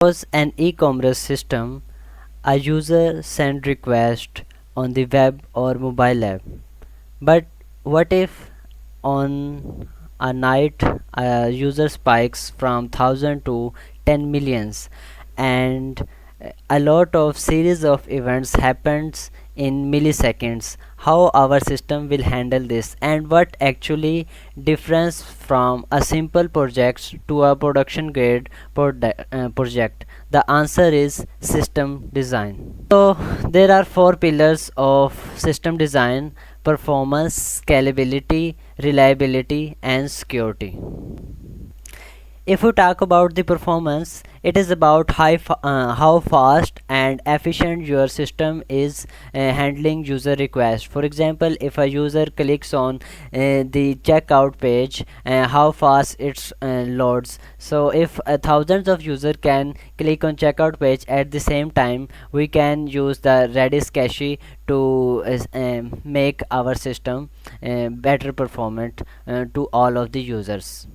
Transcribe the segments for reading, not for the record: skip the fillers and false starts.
Was an e-commerce system, a user send request on the web or mobile app. But what if on a night a user spikes from 1000 to 10 millions, and a lot of series of events happens in milliseconds? How our system will handle this, and what actually difference from a simple project to a production grade project? The answer is system design. So there are four pillars of system design: performance, scalability, reliability, and security. If we talk about the performance, it is about how fast and efficient your system is handling user requests. For example, if a user clicks on the checkout page, how fast it loads. So if thousands of users can click on checkout page at the same time, we can use the Redis cache to make our system better performant to all of the users.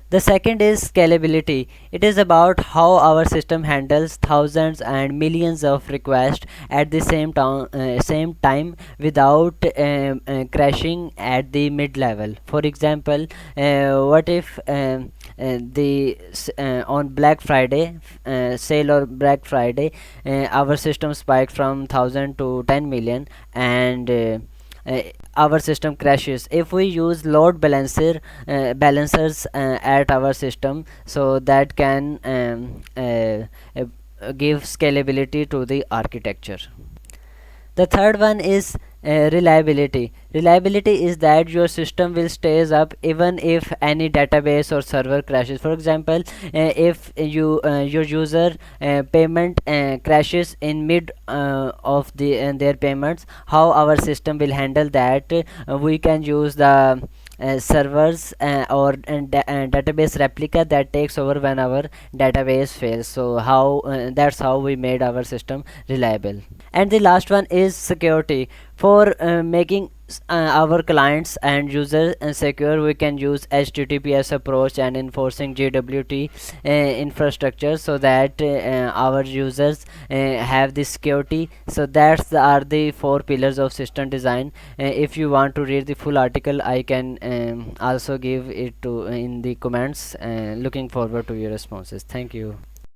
The second is scalability. It is about how our system handles thousands and millions of requests at the same time without crashing at the mid level. For example, what if on Black Friday sale or Black Friday, our system spiked from 1000 to 10 million, and uh, our system crashes. If we use load balancers at our system, so that can give scalability to the architecture. The third one is reliability. Reliability is that your system will stays up even if any database or server crashes. For example, if your user payment crashes in mid of their payments, how our system will handle that? We can use the servers or database replica that takes over when our database fails. So how that's how we made our system reliable. And the last one is security. For making our clients and users secure, we can use HTTPS approach and enforcing JWT infrastructure, so that our users have the security. So that's are the four pillars of system design. If you want to read the full article, I can also give it to in the comments. Looking forward to your responses. Thank you.